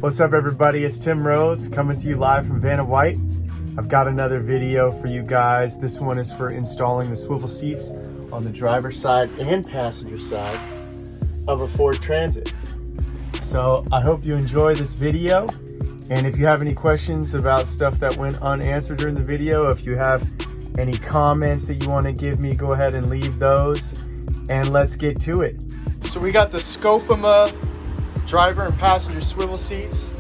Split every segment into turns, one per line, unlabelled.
What's up everybody, it's Tim Rose coming to you live from Vanna White. I've got another video for you guys. This one is for installing the swivel seats on the driver's side and passenger side of a Ford Transit. So I hope you enjoy this video, and if you have any questions about stuff that went unanswered during the video, if you have any comments that you want to give me, go ahead and leave those and let's get to it. So we got the Scopema driver and passenger swivel seats.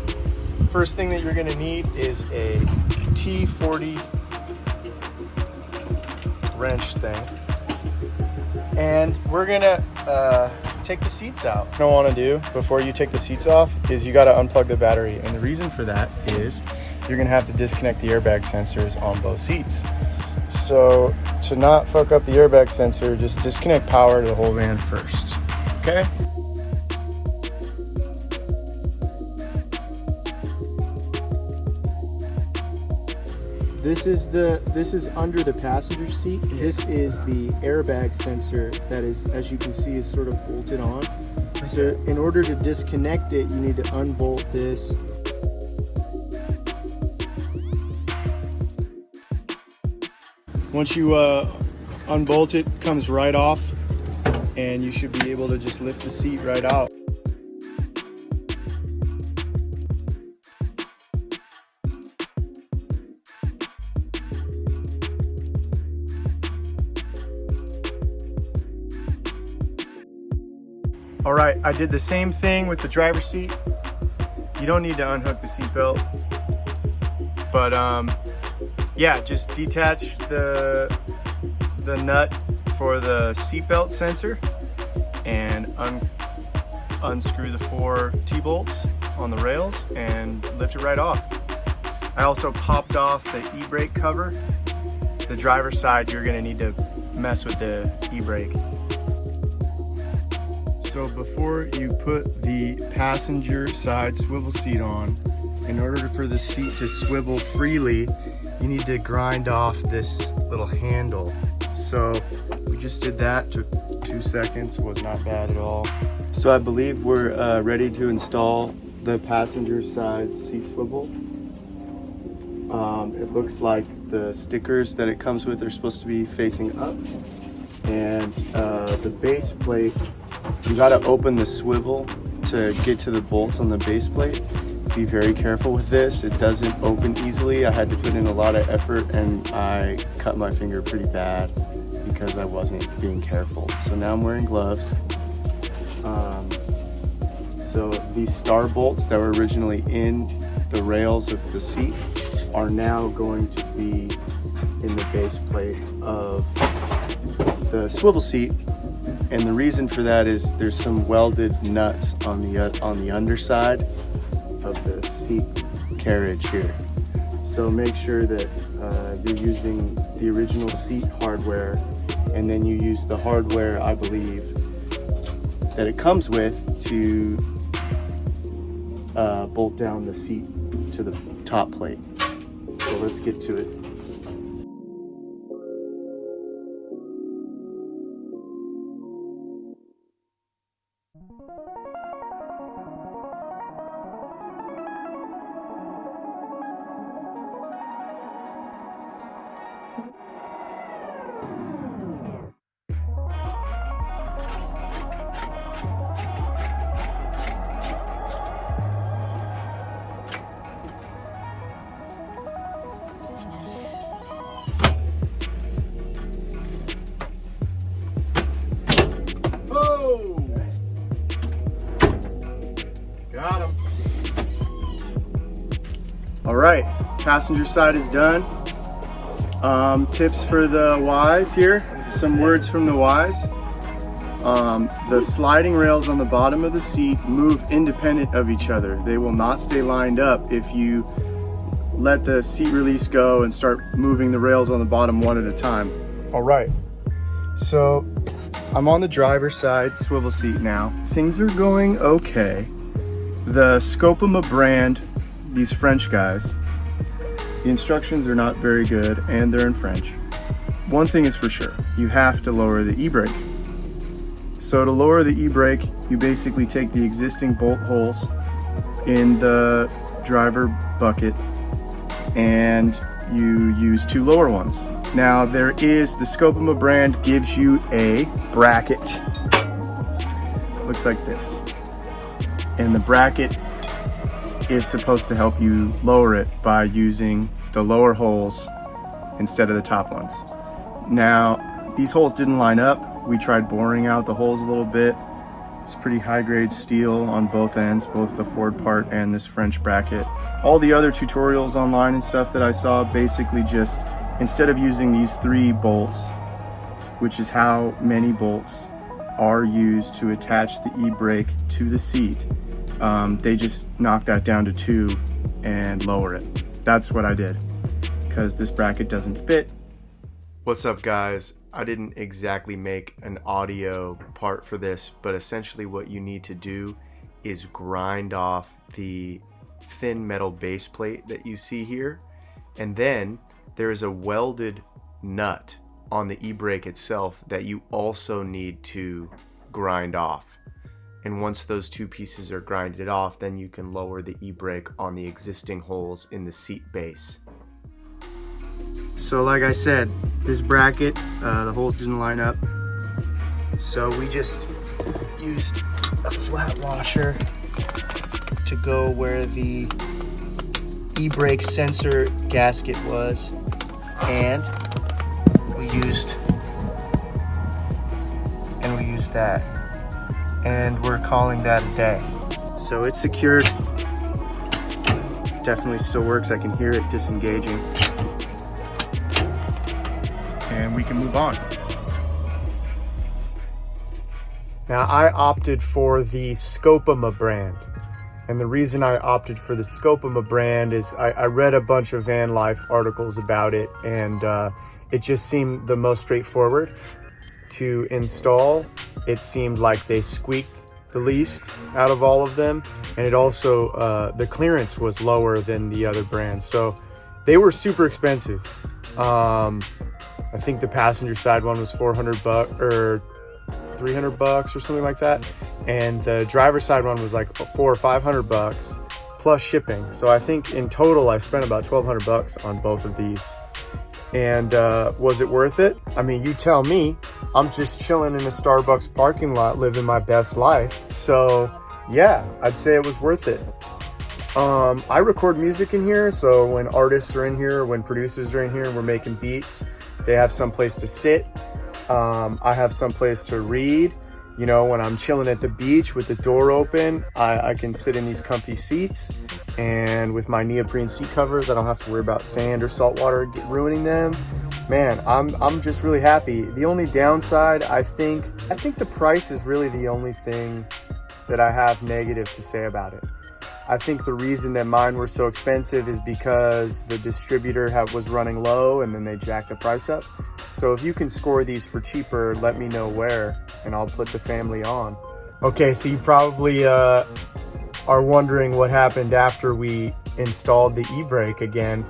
First thing that you're going to need is a T40 wrench thing, and we're gonna take the seats out. What I want to do before you take the seats off is you got to unplug the battery, and the reason for that is you're gonna have to disconnect the airbag sensors on both seats. So to not fuck up the airbag sensor, just disconnect power to the whole van first, okay? This is under the passenger seat. This is the airbag sensor that is, as you can see, is sort of bolted on. So in order to disconnect it, you need to unbolt this. Once you unbolt it, it comes right off, and you should be able to just lift the seat right out. All right, I did the same thing with the driver's seat. You don't need to unhook the seat belt, but yeah, just detach the nut for the seat belt sensor and unscrew the 4 T-bolts on the rails and lift it right off. I also popped off the e-brake cover. The driver's side, you're gonna need to mess with the e-brake. So before you put the passenger side swivel seat on, in order for the seat to swivel freely, you need to grind off this little handle. So we just did that, took 2 seconds, was not bad at all. So I believe we're ready to install the passenger side seat swivel. It looks like the stickers that it comes with are supposed to be facing up, and the base plate, you got to open the swivel to get to the bolts on the base plate. Be very careful with this. It doesn't open easily. I had to put in a lot of effort, and I cut my finger pretty bad because I wasn't being careful. So now I'm wearing gloves. So these star bolts that were originally in the rails of the seat are now going to be in the base plate of the swivel seat. And the reason for that is there's some welded nuts on the underside of the seat carriage here. So make sure that you're using the original seat hardware, and then you use the hardware, I believe, that it comes with to bolt down the seat to the top plate. So let's get to it. Got him. All right, passenger side is done. Tips for the Ys here, some words from the Ys. The sliding rails on the bottom of the seat move independent of each other. They will not stay lined up if you let the seat release go and start moving the rails on the bottom one at a time. All right, so I'm on the driver's side swivel seat now. Things are going okay. The Scopema brand, these French guys, the instructions are not very good and they're in French. One thing is for sure, you have to lower the e-brake. So to lower the e-brake, you basically take the existing bolt holes in the driver bucket and you use 2 lower ones. Now the Scopema brand gives you a bracket. Looks like this. And the bracket is supposed to help you lower it by using the lower holes instead of the top ones. Now, these holes didn't line up. We tried boring out the holes a little bit. It's pretty high grade steel on both ends, both the Ford part and this French bracket. All the other tutorials online and stuff that I saw basically just, instead of using these 3 bolts, which is how many bolts are used to attach the e-brake to the seat, they just knock that down to 2 and lower it. That's what I did, because this bracket doesn't fit. What's up, guys? I didn't exactly make an audio part for this, but essentially what you need to do is grind off the thin metal base plate that you see here, and then there is a welded nut on the e-brake itself that you also need to grind off. And once those 2 pieces are grinded off, then you can lower the e-brake on the existing holes in the seat base. So like I said, this bracket, the holes didn't line up. So we just used a flat washer to go where the e-brake sensor gasket was. And we used that. And we're calling that a day. So it's secured. Definitely still works. I can hear it disengaging. And we can move on. Now I opted for the Scopema brand. And the reason I opted for the Scopema brand is I read a bunch of van life articles about it, and it just seemed the most straightforward to install. It seemed like they squeaked the least out of all of them, and it also the clearance was lower than the other brands, so they were super expensive. I think the passenger side one was $400 or $300 or something like that, and the driver side one was like $400 or $500 plus shipping. So I think in total I spent about $1,200 on both of these. And was it worth it? I mean, you tell me. I'm just chilling in a Starbucks parking lot living my best life. So yeah, I'd say it was worth it. I record music in here, so when artists are in here, when producers are in here and we're making beats, they have some place to sit. I have some place to read. You know, when I'm chilling at the beach with the door open, I can sit in these comfy seats, and with my neoprene seat covers, I don't have to worry about sand or salt water ruining them. Man, I'm just really happy. The only downside, I think the price is really the only thing that I have negative to say about it. I think the reason that mine were so expensive is because the distributor was running low and then they jacked the price up. So if you can score these for cheaper, let me know where, and I'll put the family on. Okay, so you probably are wondering what happened after we installed the e-brake again.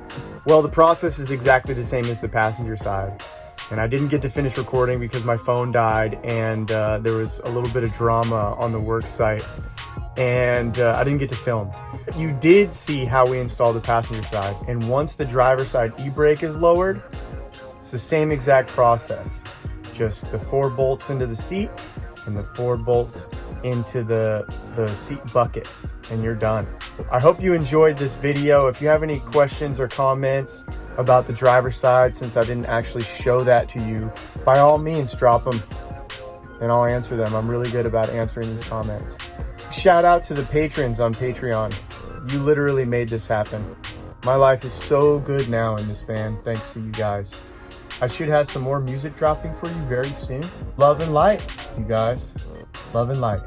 Well, the process is exactly the same as the passenger side. And I didn't get to finish recording because my phone died, and there was a little bit of drama on the work site, and I didn't get to film. You did see how we installed the passenger side, and once the driver side e-brake is lowered, it's the same exact process. Just the 4 bolts into the seat and the 4 bolts into the seat bucket, and you're done. I hope you enjoyed this video. If you have any questions or comments about the driver's side, since I didn't actually show that to you, by all means drop them and I'll answer them. I'm really good about answering these comments. Shout out to the patrons on Patreon. You literally made this happen. My life is so good now in this van thanks to you guys. I should have some more music dropping for you very soon. Love and light, you guys. Love and light.